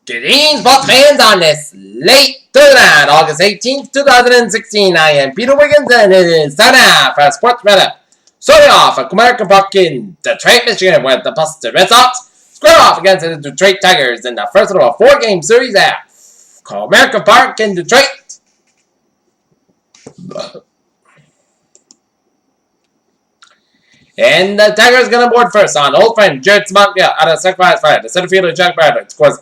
Greetings, sports fans, on this late Thursday night, August 18th, 2016. I am Peter Wiggins, and it is time for Sports Roundup. Starting off at Coamerica Park in Detroit, Michigan, where the Pawtucket Red Sox square off against the Detroit Tigers in the first of a four-game series at Coamerica Park in Detroit. And the Tigers going to board first on old friend Jared Smockville out of sacrifice fire. The center fielder Jack Barre scores.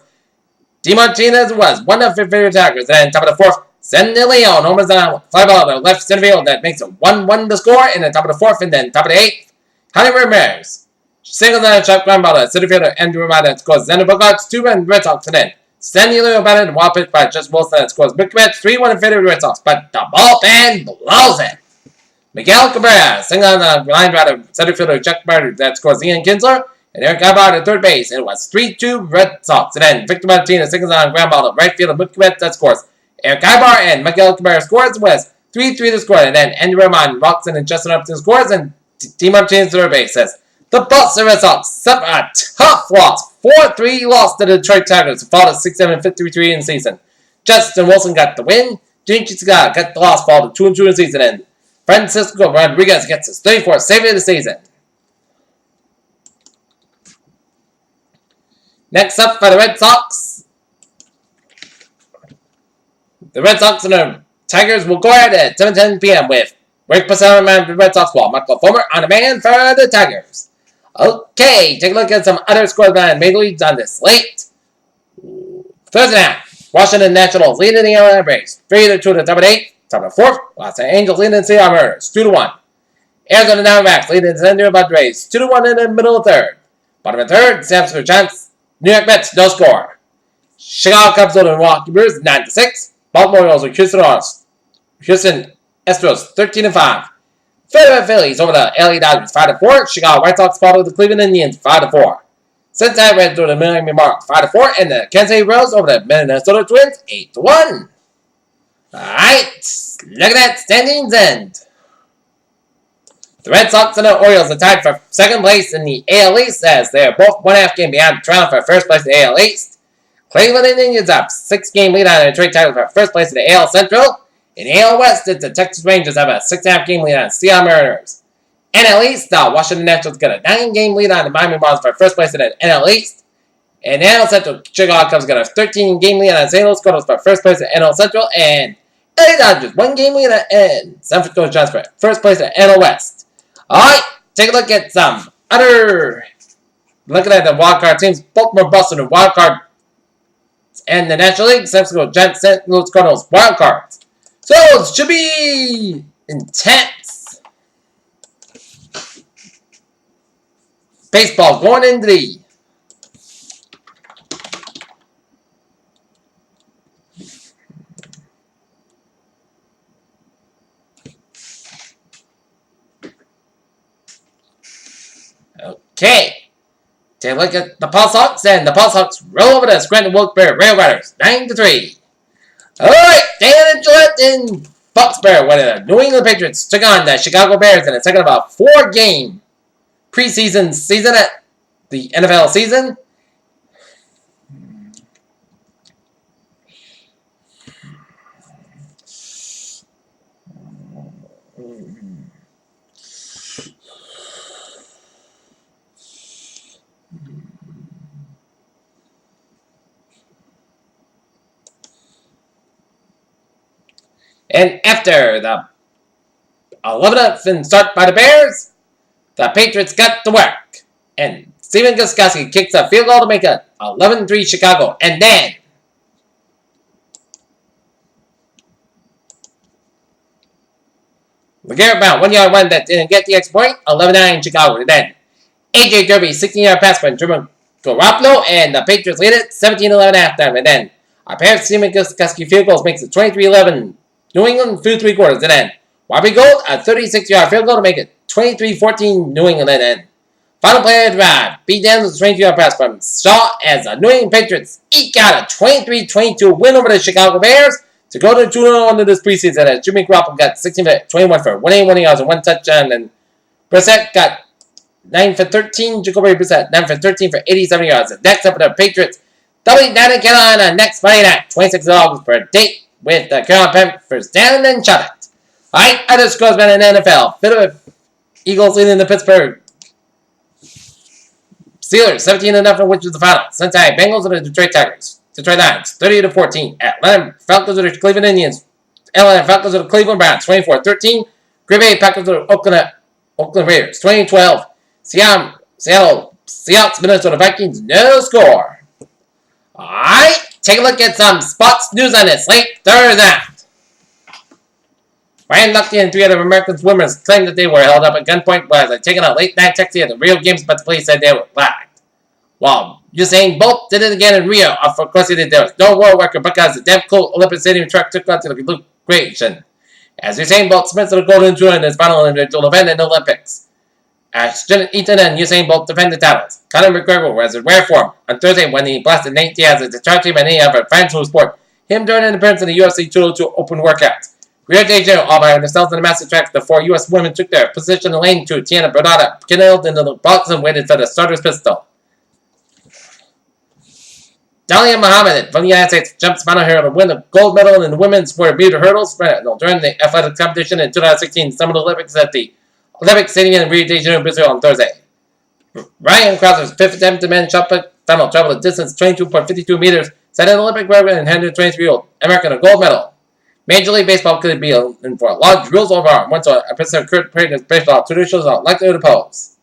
D. Martinez was one of his favorite attackers. Then top of the fourth, Sandy Leon homers on fly ball to left center field that makes it 1-1 to score. And then top of the fourth, and then top of the eighth, Jaime Ramirez singles on a shot ground ball to center fielder Andrew Romano that scores. Xander Bogaerts 2-1 Red Sox. And then Sandy Leon batted and wild pitch by Justin Wilson that scores. Big match 3-1 in favor of the Red Sox, but the ball fan blows it. Miguel Cabrera singles on a line drive to center fielder Chuck Barry that scores. Ian Kinsler and Eric Ibar at third base. It was 3-2 Red Sox. And then Victor Martinez singles on a ground ball to right field of Wilkes that scores. Eric Ibar and Miguel Cabrera scores. It was 3-3 to score. And then Andy Ramon, Roxon, and Justin Upton scores. And D. Martinez third base says the Boston Red Sox suffered a tough loss. 4-3 loss to the Detroit Tigers, who fought at 6-7 and 53 in the season. Justin Wilson got the win. Jinky Scott got the loss, fall to 2-2 in the season. And Francisco Rodriguez gets his 34th save of the season. Next up for the Red Sox. The Red Sox and the Tigers will go ahead at 7:10 p.m. with Rick Passaro man for the Red Sox ball. Michael Fulmer on the man for the Tigers. Okay, take a look at some other scores by Major Leagues on this slate. Thursday night, Washington Nationals leading the Atlanta Braves 3-2 to the top of the 8th. Top of the 4th, Los Angeles Angels leading the Seattle Mariners 2-1. Arizona Diamondbacks leading the San Diego Padres 2-1 in the middle of the third. Bottom of the third, San Francisco Giants, New York Mets no score. Chicago Cubs over the Milwaukee Brewers 9-6. Baltimore Orioles with Houston Astros 13-5. Philadelphia Phillies over the LA Dodgers 5-4. Chicago White Sox fall over the Cleveland Indians 5-4. Cincinnati Reds over the Miami Marlins 5-4, and the Kansas City Royals over the Minnesota Twins 8-1. Alright, look at that standings end. The Red Sox and the Orioles are tied for second place in the AL East as they are both 1.5 game behind Toronto for first place in the AL East. Cleveland Indians up 6-game lead on the Detroit Tigers for first place in the AL Central. In the AL West, it's the Texas Rangers have a 6.5 game lead on the Seattle Mariners. NL East, the Washington Nationals got a 9-game lead on the Miami Marlins for first place in the NL East. And the NL Central, Chicago Cubs got a 13-game lead on the St. Louis Cardinals for first place in the NL Central. And LA Dodgers 1-game lead on San Francisco Giants for first place in the NL West. Alright, take a look at some other. Looking at the wildcard teams, Baltimore, Boston, and wildcard. And the National League, San Francisco Giants, St. Louis Cardinals, wildcards. So it should be intense. Baseball going into the okay. Take a look at the Paw Sox, and the Paw Sox roll over the Scranton Wilkes Railriders 9-3. Alright, Dan and Gillette in Foxborough, where the New England Patriots took on the Chicago Bears in a second of a 4-game preseason season at the NFL season. And after the 11th start by the Bears, the Patriots got to work. And Steven Gostkowski kicks a field goal to make it 11-3 Chicago. And then LeGarrette Brown, 1-yard run that didn't get the extra point, 11-9 Chicago. And then AJ Derby, 16-yard pass from Truman Garoppolo, and the Patriots lead it 17-11 halftime. And then a pair of Steven Gostkowski field goals makes it 23-11 New England through 3 quarters. And then Robbie Gould, a 36-yard field goal to make it 23-14 New England. And then final play of the drive, Pete Daniels' 22-yard pass from Shaw as the New England Patriots eke out a 23-22 win over the Chicago Bears to go to 2-0 into this preseason as Jimmy Garoppolo got 16-21 for 181 yards and 1 touchdown. And Brissett got 9 for 13. Jacoby Brissett, 9 for 13 for 87 yards. Next up for the Patriots, doubling down in Carolina next Friday night, 26th of August, for a date with the Carolina Panthers down in Charlotte. Alright, other scores been in the NFL. Philadelphia Eagles leading the Pittsburgh Steelers 17-0, which was the final. Cincinnati Bengals and the Detroit Tigers. Detroit Lions 30-14. Atlanta Falcons and the Cleveland Indians. Atlanta Falcons and the Cleveland Browns 24-13. Green Bay Packers and the Oakland Raiders 2012. Seattle Seahawks Minnesota Vikings, no score. Alright, take a look at some sports news on this late Thursday. Ryan Lucky and 3 other American swimmers claimed that they were held up at gunpoint while they taking a late-night taxi at the Rio Games, but the police said they were lagged. Well, Usain Bolt did it again in Rio. Of course he did. There was no world record because the damn cool Olympic Stadium track took on to the creation. As Usain Bolt sprints to the golden jewel in his final individual event in the Olympics. Ashton Eaton and Usain Bolt defended titles. Conor McGregor was in rare form on Thursday when he blasted Nate Diaz as the charge team and any other fans who sport. Him during an appearance in the UFC 202 Open workouts. Rio de Janeiro, all by themselves in the massive track, the 4 U.S. women took their position in the lane to Tiana Bernada, killed into the box and waited for the starter's pistol. Dalia Muhammad from the United States jumps final hurdle to win the gold medal in the women's 400-meter hurdles during the athletics competition in 2016 Summer Olympics at the Olympic Stadium in Rio de Janeiro, Brazil on Thursday. Ryan Crouser's fifth attempt to men's shot put final traveled a distance 22.52 meters, set an Olympic record and handed 23-year-old American a gold medal. Major League Baseball could be in for a large rules overarm once a President Kurt Prater's baseball traditions are likely to oppose.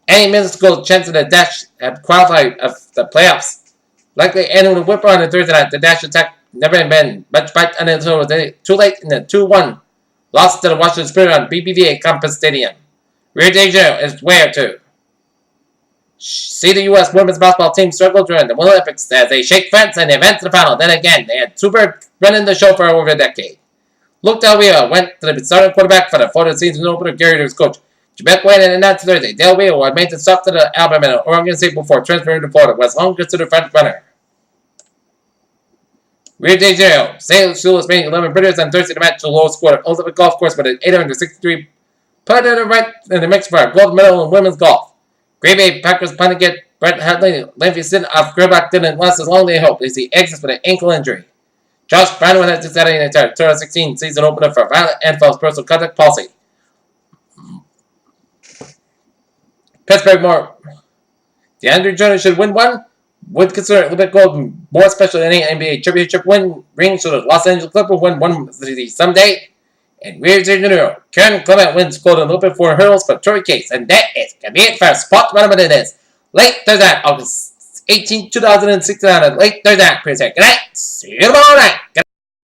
Any minuscule chance of the Dash had qualified of the playoffs. Likely ending with a whip on Thursday night. The Dash attack never been much bite until it was too late in the 2-1 loss to the Washington Spirit on BBVA Campus Stadium. Rio de Janeiro is where to see the U.S. women's basketball team struggle during the Olympics as they shake France and advance to the final. Then again, they had Super running the show for over a decade. Luke Del Rio went to the starting quarterback for the Florida season opener. Railriders coach Jabek Wayne announced Thursday. Del Rio had made the stop to the Alabama and Oregon State before transferring to Florida, was long considered front runner. Rio de Janeiro, St. Louis made 11 British on Thursday to match the lowest score at Ultimate Golf Course with an 863 put in the right in the mix for a gold medal in women's golf. Green Bay Packers Pawtucket Brett Hadley lengthy stint off quarterback didn't last as long as they hoped as he exits with an ankle injury. Josh Brown has decided in the 2016 season opener for violent NFL's personal contact policy. Pittsburgh more. DeAndre Jordan should win one. Would consider Olympic gold more special than any NBA championship ring, so the Los Angeles Clippers win one someday. And Rio de Janeiro, Karen Clement wins gold in Olympic 4 hurdles for Tori Case. And that is going to be it for Sports Relevant. It is late Thursday, August 18, 2016 on a late Thursday. Good night. See you tomorrow night.